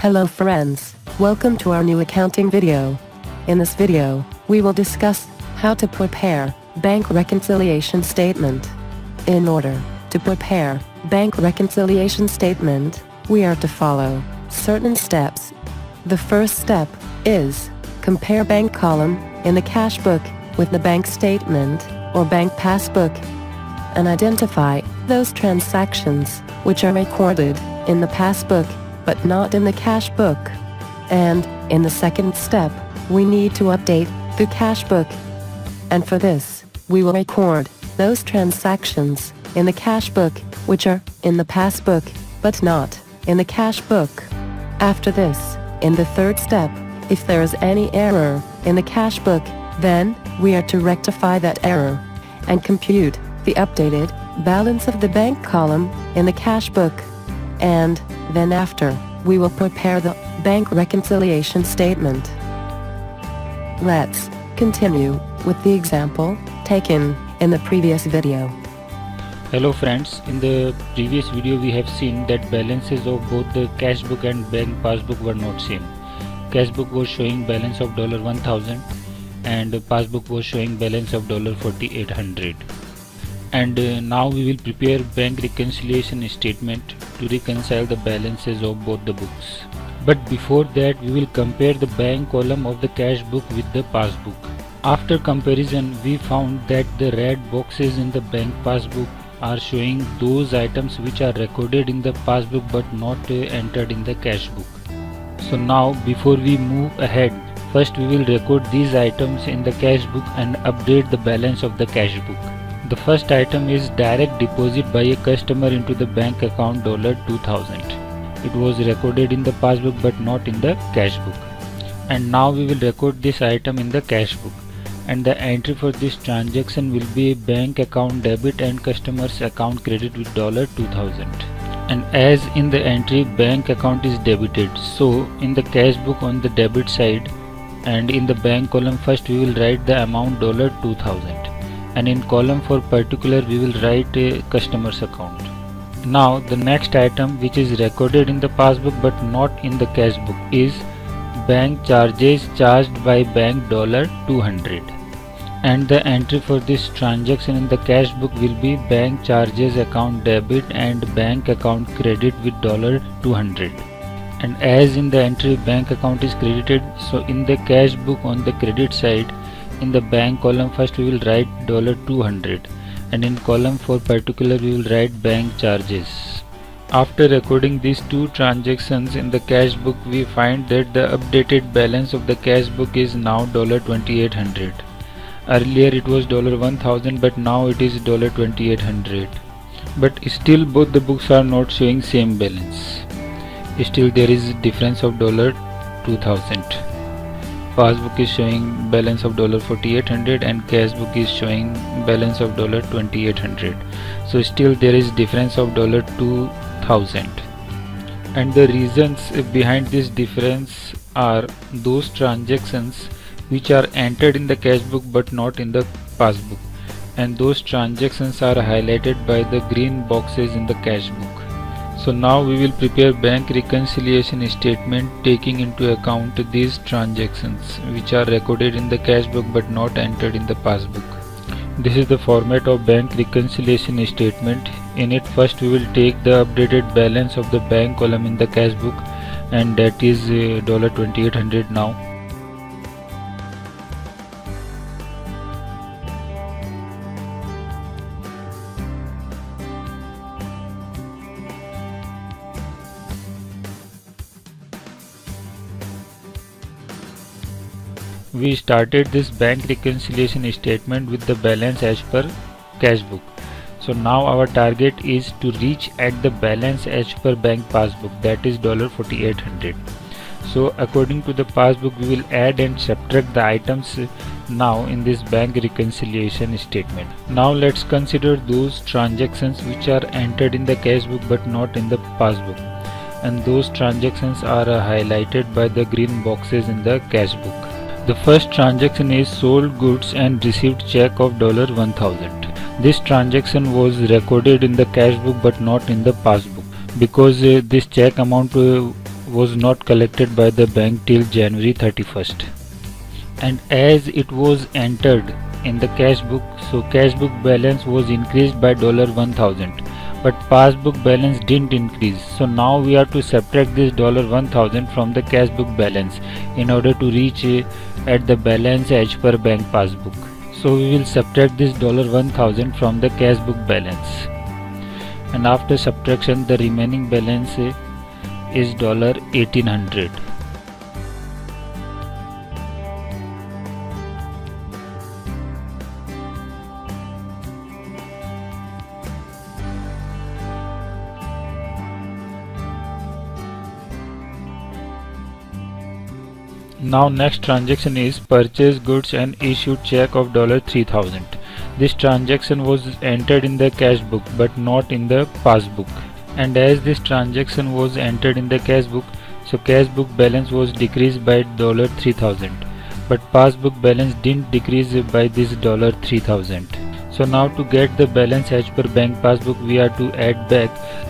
Hello friends, welcome to our new accounting video. In this video, we will discuss how to prepare bank reconciliation statement. In order to prepare bank reconciliation statement, we are to follow certain steps. The first step is compare bank column in the cash book with the bank statement or bank passbook and identify those transactions which are recorded in the passbook but not in the cash book. And in the second step, we need to update the cash book. And for this, we will record those transactions in the cash book which are in the passbook but not in the cash book. After this, in the third step, if there is any error in the cash book, then we are to rectify that error and compute the updated balance of the bank column in the cash book. And then after, we will prepare the bank reconciliation statement. Let's continue with the example taken in the previous video. Hello friends, in the previous video we have seen that balances of both the cash book and bank passbook were not same. Cash book was showing balance of $1,000 and passbook was showing balance of $4,800. And now we will prepare bank reconciliation statement to reconcile the balances of both the books. But before that, we will compare the bank column of the cash book with the passbook. After comparison, we found that the red boxes in the bank passbook are showing those items which are recorded in the passbook but not entered in the cash book. So now, before we move ahead, first we will record these items in the cash book and update the balance of the cash book. The first item is direct deposit by a customer into the bank account $2,000. It was recorded in the passbook but not in the cash book. And now we will record this item in the cash book. And the entry for this transaction will be bank account debit and customer's account credit with $2,000. And as in the entry, bank account is debited, so in the cash book on the debit side and in the bank column, first we will write the amount $2,000. And in column for particular we will write a customer's account. Now the next item which is recorded in the passbook but not in the cash book is bank charges charged by bank $200. And the entry for this transaction in the cash book will be bank charges account debit and bank account credit with $200. And as in the entry bank account is credited, so in the cash book on the credit side, in the bank column first we will write $200 and in column for particular we will write bank charges. After recording these two transactions in the cash book, we find that the updated balance of the cash book is now $2,800. Earlier it was $1,000 but now it is $2,800. But still both the books are not showing same balance. Still there is difference of $2,000. Passbook is showing balance of $4,800 and cash book is showing balance of $2,800. So still there is difference of $2,000. And the reasons behind this difference are those transactions which are entered in the cash book but not in the passbook, and those transactions are highlighted by the green boxes in the cash book. So now we will prepare bank reconciliation statement taking into account these transactions which are recorded in the cash book but not entered in the passbook. This is the format of bank reconciliation statement. In it, first we will take the updated balance of the bank column in the cash book, and that is $2,800 now. We started this bank reconciliation statement with the balance as per cash book. So now our target is to reach at the balance as per bank passbook, that is $4,800. So according to the passbook we will add and subtract the items now in this bank reconciliation statement. Now let's consider those transactions which are entered in the cash book but not in the passbook, and those transactions are highlighted by the green boxes in the cash book. The first transaction is sold goods and received check of $1,000. This transaction was recorded in the cash book but not in the passbook because this check amount was not collected by the bank till January 31st, and as it was entered in the cash book, so cash book balance was increased by $1,000, but passbook balance didn't increase. So now we have to subtract this $1,000 from the cash book balance in order to reach at the balance as per bank passbook. So we will subtract this $1,000 from the cash book balance, and after subtraction the remaining balance is $1,800. Now next transaction is purchase goods and issued check of $3,000. This transaction was entered in the cash book but not in the passbook, and as this transaction was entered in the cash book, so cash book balance was decreased by $3,000, but passbook balance didn't decrease by this $3,000. So now to get the balance as per bank passbook, we have to add back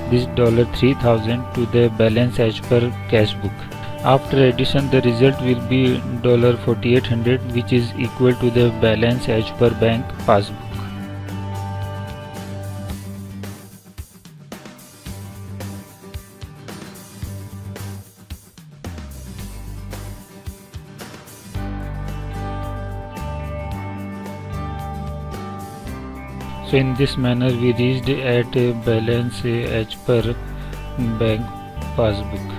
this $3,000 to the balance as per cash book. After addition, the result will be $4,800, which is equal to the balance as per bank passbook. So in this manner we reached at a balance as per bank passbook.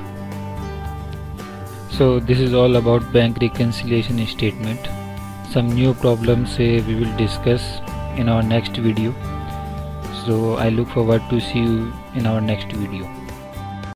So this is all about bank reconciliation statement. Some new problems we will discuss in our next video. So I look forward to see you in our next video.